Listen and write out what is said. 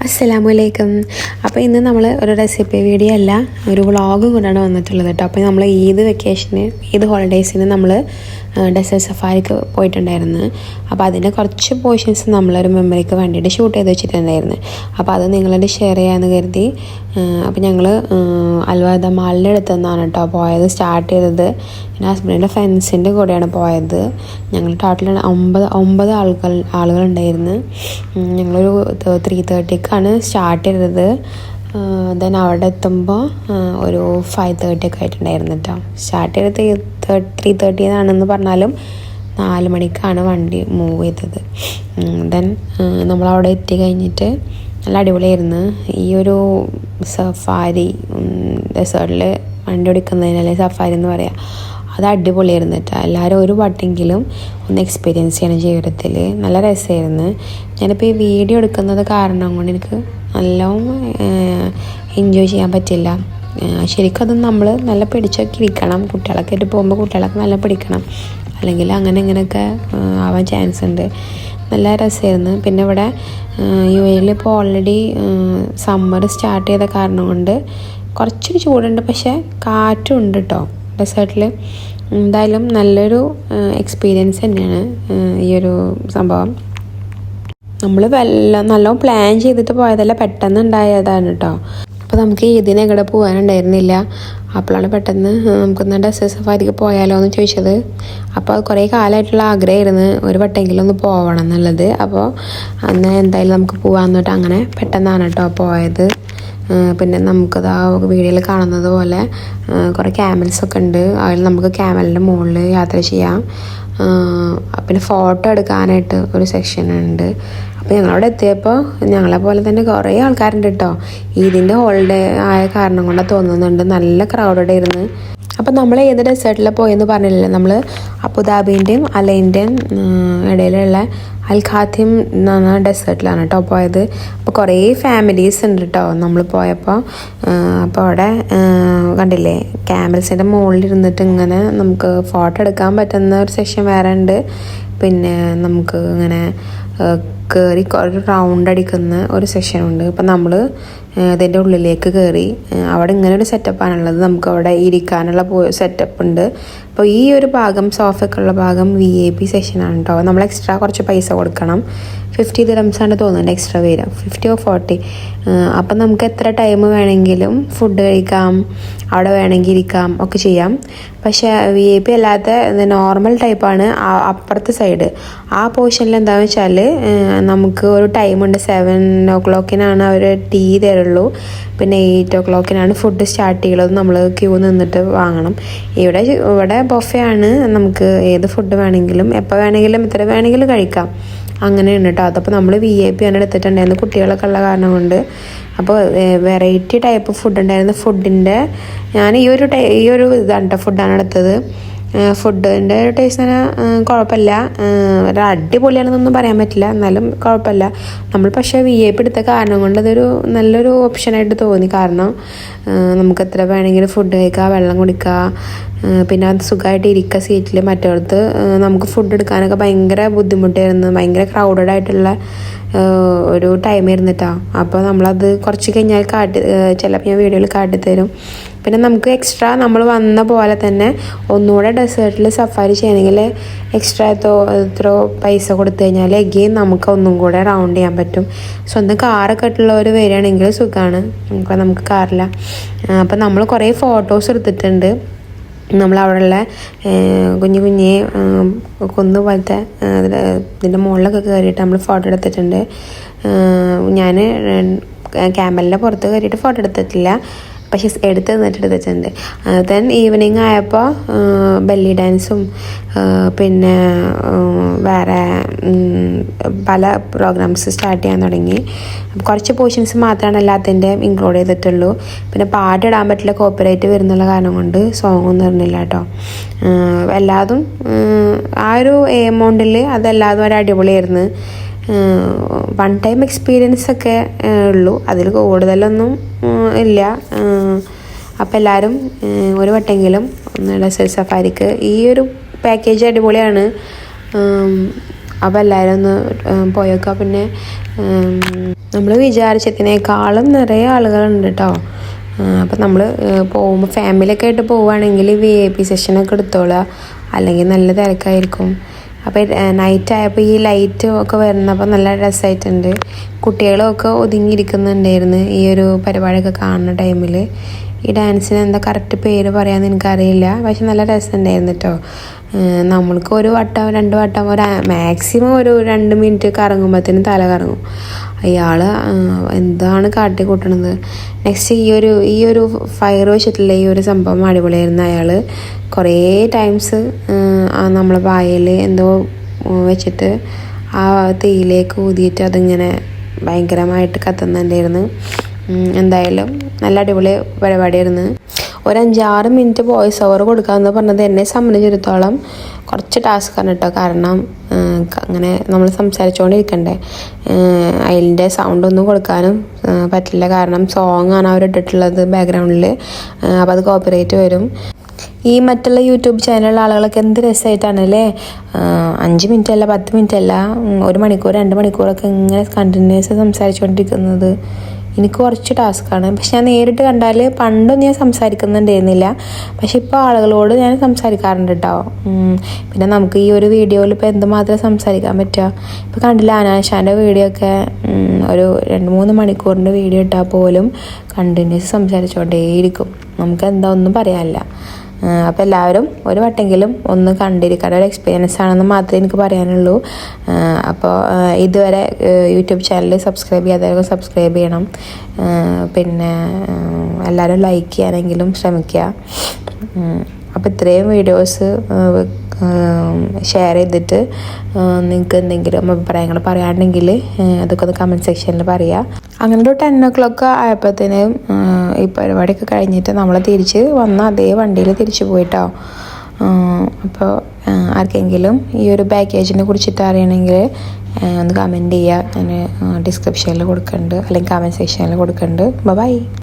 അസ്സലാമലൈക്കും. അപ്പോൾ ഇന്ന് നമ്മൾ ഒരു റെസിപ്പി വീഡിയോ അല്ല, ഒരു വ്ളോഗ് കൊണ്ടാണ് വന്നിട്ടുള്ളത് കേട്ടോ. അപ്പോൾ നമ്മൾ ഈദ് ഹോളിഡേയ്സിന് നമ്മൾ ഡെസേർട്ട് സഫാരിക്ക് പോയിട്ടുണ്ടായിരുന്നു. അപ്പോൾ അതിൻ്റെ കുറച്ച് പോർഷൻസ് നമ്മളൊരു മെമ്മറിക്ക് വേണ്ടിയിട്ട് ഷൂട്ട് ചെയ്ത് വെച്ചിട്ടുണ്ടായിരുന്നു. അപ്പോൾ അത് നിങ്ങളോട് ഷെയർ ചെയ്യാമെന്ന് കരുതി. അപ്പോൾ ഞങ്ങൾ അൽവാദ മാളിൻ്റെ അടുത്ത് നിന്നാണ് കേട്ടോ പോയത്. സ്റ്റാർട്ട് ചെയ്തത് എൻ്റെ ഹസ്ബൻഡിൻ്റെ ഫ്രണ്ട്സിൻ്റെ കൂടെയാണ് പോയത്. ഞങ്ങൾ ടോട്ടൽ 9 ആളുകളുണ്ടായിരുന്നു. ഞങ്ങളൊരു 3:30ക്കാണ് സ്റ്റാർട്ട് ചെയ്തത്. ദെൻ അവിടെ എത്തുമ്പോൾ ഒരു 5:30 ഒക്കെ ആയിട്ടുണ്ടായിരുന്നു കേട്ടോ. സ്റ്റാർട്ട് ചെയ്തത് 3:30 എന്നാണെന്ന് പറഞ്ഞാലും 4 മണിക്കാണ് വണ്ടി മൂവ് ചെയ്തത്. ദെൻ നമ്മളവിടെ എത്തി കഴിഞ്ഞിട്ട് നല്ല അടിപൊളിയായിരുന്നു. ഈ ഒരു സഫാരി ഡെസേർട്ടിൽ വണ്ടി ഓടിക്കുന്നതിനല്ലേ സഫാരി എന്ന് പറയാം. അത് അടിപൊളിയായിരുന്നു കേട്ടോ. എല്ലാവരും ഒരു വട്ടെങ്കിലും ഒന്ന് എക്സ്പീരിയൻസ് ചെയ്യണം ജീവിതത്തിൽ. നല്ല രസമായിരുന്നു. ഞാനിപ്പോൾ ഈ വീഡിയോ എടുക്കുന്നത് കാരണം കൊണ്ട് എനിക്ക് നല്ലോണം എൻജോയ് ചെയ്യാൻ പറ്റില്ല. ശരിക്കും അത് നമ്മൾ നല്ല പിടിച്ചൊക്കെ ഇരിക്കണം. കുട്ടികളൊക്കെ ആയിട്ട് പോകുമ്പോൾ കുട്ടികളൊക്കെ നല്ല പിടിക്കണം, അല്ലെങ്കിൽ അങ്ങനെ ഇങ്ങനെയൊക്കെ ആവാൻ ചാൻസ് ഉണ്ട്. നല്ല രസമായിരുന്നു. പിന്നെ ഇവിടെ UAE ഇപ്പോൾ ഓൾറെഡി സമ്മർ സ്റ്റാർട്ട് ചെയ്ത കാരണം കൊണ്ട് കുറച്ചൊരു ചൂടുണ്ട്, പക്ഷേ കാറ്റും ഉണ്ട് കേട്ടോ ഡെസേർട്ടിൽ. എന്തായാലും നല്ലൊരു എക്സ്പീരിയൻസ് തന്നെയാണ് ഈ ഒരു സംഭവം. നമ്മൾ നല്ലോണം പ്ലാൻ ചെയ്തിട്ട് പോയതല്ല, പെട്ടെന്ന് ഉണ്ടായതാണ് കേട്ടോ. അപ്പോൾ നമുക്ക് ഇതിനെ എവിടെ പോകാനുണ്ടായിരുന്നില്ല. അപ്പോഴാണ് പെട്ടെന്ന് നമുക്കൊന്ന് ഡെസേർട്ട് സഫാരിക്ക് പോയാലോ എന്ന് ചോദിച്ചത്. അപ്പോൾ കുറേ കാലമായിട്ടുള്ള ആഗ്രഹമായിരുന്നു ഒരു വട്ടെങ്കിലും ഒന്ന് പോകണം എന്നുള്ളത്. അപ്പോൾ അന്ന് എന്തായാലും നമുക്ക് പോകാമെന്നിട്ട് അങ്ങനെ പെട്ടെന്നാണ് കേട്ടോ പോയത്. പിന്നെ നമുക്കത് ആ വീഡിയോയിൽ കാണുന്നത് പോലെ കുറേ ക്യാമൽസൊക്കെ ഉണ്ട്. അതിൽ നമുക്ക് ക്യാമലിൻ്റെ മുകളിൽ യാത്ര ചെയ്യാം. പിന്നെ ഫോട്ടോ എടുക്കാനായിട്ട് ഒരു സെക്ഷൻ ഉണ്ട്. അപ്പോൾ ഞങ്ങളവിടെ എത്തിയപ്പോൾ ഞങ്ങളെ പോലെ തന്നെ കുറേ ആൾക്കാരുണ്ട് കേട്ടോ. ഇതിൻ്റെ ഹോളിഡേ ആയ കാരണം കൊണ്ടാണ് തോന്നുന്നുണ്ട്, നല്ല ക്രൗഡഡ് ആയിരുന്നു. അപ്പോൾ നമ്മൾ ഏത് ഡെസേർട്ടിലാണ് പോയെന്ന് പറഞ്ഞില്ലേ, നമ്മൾ അബുദാബിൻ്റെയും അലൈൻ്റെയും ഇടയിലുള്ള അൽ ഖാത്തിം എന്ന് പറഞ്ഞ ഡെസേർട്ടിലാണ് കേട്ടോ പോയത്. അപ്പോൾ കുറേ ഫാമിലീസ് ഉണ്ട് കേട്ടോ നമ്മൾ പോയപ്പോൾ. അപ്പോൾ അവിടെ കണ്ടില്ലേ, ക്യാമൽസിൻ്റെ മുകളിൽ ഇരുന്നിട്ട് ഇങ്ങനെ നമുക്ക് ഫോട്ടോ എടുക്കാൻ പറ്റുന്ന ഒരു സെക്ഷൻ വേറെ ഉണ്ട്. പിന്നെ നമുക്ക് ഇങ്ങനെ കയറി ഒരു റൗണ്ട് അടിക്കുന്ന ഒരു സെക്ഷനുണ്ട്. അപ്പം നമ്മൾ ഇതിൻ്റെ ഉള്ളിലേക്ക് കയറി അവിടെ ഇങ്ങനെ ഒരു സെറ്റപ്പാണുള്ളത്. നമുക്ക് അവിടെ ഇരിക്കാനുള്ള സെറ്റപ്പ് ഉണ്ട്. അപ്പോൾ ഈ ഒരു ഭാഗം സോഫയൊക്കെയുള്ള ഭാഗം VIP സെക്ഷനാണ് കേട്ടോ. നമ്മൾ എക്സ്ട്രാ കുറച്ച് പൈസ കൊടുക്കണം. 50 dirhams ആണ് തോന്നുന്നുണ്ട് എക്സ്ട്രാ വരിക, 50 or 40. അപ്പം നമുക്ക് എത്ര ടൈം വേണമെങ്കിലും ഫുഡ് കഴിക്കാം, അവിടെ വേണമെങ്കിൽ ഇരിക്കാം, ഒക്കെ ചെയ്യാം. പക്ഷേ VIP അല്ലാത്ത നോർമൽ ടൈപ്പാണ് അപ്പുറത്തെ സൈഡ്. ആ പോർഷനിൽ എന്താണെന്ന് വെച്ചാൽ നമുക്ക് ഒരു ടൈമുണ്ട്. 7 o'clock അവർ ടീ തരുള്ളൂ. പിന്നെ 8 o'clock ഫുഡ് സ്റ്റാർട്ട് ചെയ്യുള്ളത്. നമ്മൾ ക്യൂ നിന്നിട്ട് വാങ്ങണം. ഇവിടെ ബൊഫേ ആണ്. നമുക്ക് ഏത് ഫുഡ് വേണമെങ്കിലും എപ്പോൾ വേണമെങ്കിലും എത്ര വേണമെങ്കിലും കഴിക്കാം, അങ്ങനെയാണ് കേട്ടോ. അതപ്പോൾ നമ്മൾ VIP ആണ് എടുത്തിട്ടുണ്ടായിരുന്നു കുട്ടികളൊക്കെ ഉള്ള കാരണം കൊണ്ട്. അപ്പോൾ വെറൈറ്റി ടൈപ്പ് ഫുഡ് ഉണ്ടായിരുന്നു. ഫുഡിൻ്റെ ഞാൻ ഈ ഒരു ഇതാണ് കേട്ടോ ഫുഡാണ് എടുത്തത്. ഫുഡിൻ്റെ ടേസ്റ്റ് കുഴപ്പമില്ല, ഒരു അടിപൊളിയാണെന്നൊന്നും പറയാൻ പറ്റില്ല, എന്നാലും കുഴപ്പമില്ല. നമ്മൾ പക്ഷേ VIP എടുത്ത കാരണം കൊണ്ട് അതൊരു നല്ലൊരു ഓപ്ഷനായിട്ട് തോന്നി. കാരണം നമുക്ക് എത്ര വേണമെങ്കിലും ഫുഡ് കഴിക്കാം, വെള്ളം കുടിക്കാം, പിന്നെ അത് സുഖമായിട്ട് ഇരിക്കുക സീറ്റിൽ. മറ്റേടത്ത് നമുക്ക് ഫുഡ് എടുക്കാനൊക്കെ ഭയങ്കര ബുദ്ധിമുട്ടായിരുന്നു. ഭയങ്കര ക്രൗഡഡ് ആയിട്ടുള്ള ഒരു ടൈം ആയിരുന്നിട്ടാ. അപ്പോൾ നമ്മളത് കുറച്ച് കഴിഞ്ഞാൽ ചിലപ്പോൾ ഞാൻ വീഡിയോയിൽ കാട്ടിത്തരും. പിന്നെ നമുക്ക് എക്സ്ട്രാ നമ്മൾ വന്ന പോലെ തന്നെ ഒന്നുകൂടെ ഡെസേർട്ടിൽ സഫാരി ചെയ്യണമെങ്കിൽ എക്സ്ട്രാ എത്രയോ പൈസ കൊടുത്തു കഴിഞ്ഞാൽ എഗെയിൻ നമുക്ക് ഒന്നും കൂടെ റൗണ്ട് ചെയ്യാൻ പറ്റും. സ്വന്തം കാറൊക്കെ ആയിട്ടുള്ളവർ വരികയാണെങ്കിൽ സുഖമാണ്. നമുക്ക് കാറില്ല. അപ്പം നമ്മൾ കുറേ ഫോട്ടോസ് എടുത്തിട്ടുണ്ട്. നമ്മളവിടെയുള്ള കുഞ്ഞു കുന്ന് പോലത്തെ ഇതിൻ്റെ മുകളിലൊക്കെ കയറിയിട്ട് നമ്മൾ ഫോട്ടോ എടുത്തിട്ടുണ്ട്. ഞാൻ ക്യാമലിൻ്റെ പുറത്ത് കയറിയിട്ട് ഫോട്ടോ എടുത്തിട്ടില്ല, പക്ഷെ എടുത്തിട്ടുണ്ട്. ദെൻ ഈവനിങ് ആയപ്പോൾ ബെല്ലി ഡാൻസും പിന്നെ വേറെ പല പ്രോഗ്രാംസ് സ്റ്റാർട്ട് ചെയ്യാൻ തുടങ്ങി. കുറച്ച് പോർഷൻസ് മാത്രമാണ് എല്ലാത്തിൻ്റെയും ഇൻക്ലൂഡ് ചെയ്തിട്ടുള്ളൂ. പിന്നെ പാട്ടിടാൻ പറ്റില്ല, കോപ്പിറൈറ്റ് വരുന്നുള്ള കാരണം കൊണ്ട് സോങ് ഒന്നും വരുന്നില്ല കേട്ടോ. എല്ലാതും ആ ഒരു എമൗണ്ടിൽ അതെല്ലാതും ഒരു അടിപൊളിയായിരുന്നു. വൺ ടൈം എക്സ്പീരിയൻസ് ഒക്കെ ഉള്ളൂ, അതിൽ കൂടുതലൊന്നും ഇല്ല. അപ്പോൾ എല്ലാവരും ഒരു വട്ടെങ്കിലും ഒന്ന് ഡെസേർട്ട് സഫാരിക്ക്. ഈ ഒരു പാക്കേജ് അടിപൊളിയാണ്. അപ്പോൾ എല്ലാവരും ഒന്ന് പോയേക്കാം. പിന്നെ നമ്മൾ വിചാരിച്ചതിനേക്കാളും നിറയെ ആളുകളുണ്ട് കേട്ടോ. അപ്പം നമ്മൾ പോകുമ്പോൾ ഫാമിലിയൊക്കെ ആയിട്ട് പോവുകയാണെങ്കിൽ VIP സെഷനൊക്കെ എടുത്തോളുക, അല്ലെങ്കിൽ നല്ല തിരക്കായിരിക്കും. അപ്പോൾ നൈറ്റ് ആയപ്പോൾ ഈ ലൈറ്റ് ഒക്കെ വരുന്നപ്പോൾ നല്ല രസമായിട്ടുണ്ട്. കുട്ടികളൊക്കെ ഒതുങ്ങിയിരിക്കുന്നുണ്ടായിരുന്നു ഈ ഒരു പരിപാടിയൊക്കെ കാണുന്ന ടൈമിൽ. ഈ ഡാൻസിന് എന്താ കറക്റ്റ് പേര് പറയാമെന്ന് എനിക്കറിയില്ല, പക്ഷെ നല്ല രസമുണ്ടായിരുന്നു കേട്ടോ. നമ്മൾക്ക് ഒരു വട്ടം 2 വട്ടം മാക്സിമം ഒരു 2 മിനിറ്റ് കറങ്ങുമ്പോഴത്തേനും തല കറങ്ങും. അയാൾ എന്താണ് കാട്ടി കൂട്ടണത്. നെക്സ്റ്റ് ഈ ഒരു ഫയർ വെച്ചിട്ടുള്ള ഈ ഒരു സംഭവം അടിപൊളിയായിരുന്നു. അയാൾ കുറേ ടൈംസ് നമ്മളെ വായിൽ എന്തോ വെച്ചിട്ട് ആ തീയിലേക്ക് ഊതിയിട്ട് അതിങ്ങനെ ഭയങ്കരമായിട്ട് കത്തുന്നുണ്ടായിരുന്നു. എന്തായാലും നല്ല അടിപൊളി പരിപാടിയായിരുന്നു. ഒരു 5-6 മിനിറ്റ് വോയിസ് ഓവർ കൊടുക്കാമെന്ന് പറഞ്ഞത് എന്നെ സംബന്ധിച്ചിടത്തോളം കുറച്ച് ടാസ്ക്കാണ് കേട്ടോ. കാരണം അങ്ങനെ നമ്മൾ സംസാരിച്ചുകൊണ്ടിരിക്കണ്ടേ, അതിൻ്റെ സൗണ്ടൊന്നും കൊടുക്കാനും പറ്റില്ല. കാരണം സോങ്ങാണ് അവരിട്ടിട്ടുള്ളത് ബാക്ക്ഗ്രൗണ്ടിൽ, അപ്പോൾ അത് കോപ്പിറൈറ്റ് വരും. ഈ മറ്റുള്ള യൂട്യൂബ് ചാനലിലുള്ള ആളുകളൊക്കെ എന്ത് രസമായിട്ടാണ് അല്ലേ, 5 മിനിറ്റ് അല്ല 10 മിനിറ്റ് അല്ല 1 മണിക്കൂർ 2 മണിക്കൂറൊക്കെ ഇങ്ങനെ കണ്ടിന്യൂസ് സംസാരിച്ചുകൊണ്ടിരിക്കുന്നത്. എനിക്ക് കുറച്ച് ടാസ്ക്കാണ്. പക്ഷെ ഞാൻ നേരിട്ട് കണ്ടാൽ പണ്ടൊന്നും ഞാൻ സംസാരിക്കുന്നുണ്ടായിരുന്നില്ല, പക്ഷെ ഇപ്പോൾ ആളുകളോട് ഞാൻ സംസാരിക്കാറുണ്ട് കേട്ടോ. പിന്നെ നമുക്ക് ഈ ഒരു വീഡിയോയിൽ ഇപ്പോൾ എന്തുമാത്രം സംസാരിക്കാൻ പറ്റുക. ഇപ്പോൾ കണ്ടില്ല അനാശാൻ്റെ വീഡിയോ ഒക്കെ ഒരു 2-3 മണിക്കൂറിൻ്റെ വീഡിയോ ഇട്ടാൽ പോലും കണ്ടിന്യൂസ് സംസാരിച്ചുകൊണ്ടേയിരിക്കും. നമുക്ക് എന്താ ഒന്നും പറയാനില്ല. അപ്പോൾ എല്ലാവരും ഒരു വട്ടെങ്കിലും ഒന്ന് കണ്ടിരിക്കാൻ ഒരു എക്സ്പീരിയൻസ് ആണെന്ന് മാത്രമേ എനിക്ക് പറയാനുള്ളൂ. അപ്പോൾ ഇതുവരെ യൂട്യൂബ് ചാനൽ സബ്സ്ക്രൈബ് ചെയ്യാത്തവരൊക്കെ സബ്സ്ക്രൈബ് ചെയ്യണം. പിന്നെ എല്ലാവരും ലൈക്ക് ചെയ്യാനെങ്കിലും ശ്രമിക്കുക. അപ്പോൾ ഇത്രയും വീഡിയോസ് ഷെയർ ചെയ്തിട്ട് നിങ്ങൾക്ക് എന്തെങ്കിലും അഭിപ്രായങ്ങൾ പറയാനുണ്ടെങ്കിൽ അതൊക്കെ ഒന്ന് കമൻറ്റ് സെക്ഷനിൽ പറയുക. അങ്ങനെ ഒരു 10 o'clock ആയപ്പോഴത്തേനും ഈ പരിപാടിയൊക്കെ കഴിഞ്ഞിട്ട് നമ്മൾ തിരിച്ച് വന്ന അതേ വണ്ടിയിൽ തിരിച്ചു പോയിട്ടോ. അപ്പോൾ ആർക്കെങ്കിലും ഈ ഒരു പാക്കേജിനെ കുറിച്ചിട്ട് അറിയണമെങ്കിൽ ഒന്ന് കമൻറ്റ് ചെയ്യുക. ഞാൻ ഡിസ്ക്രിപ്ഷനിൽ കൊടുക്കുന്നുണ്ട്, അല്ലെങ്കിൽ കമൻറ്റ് സെക്ഷനിൽ കൊടുക്കുന്നുണ്ട്. ബൈ.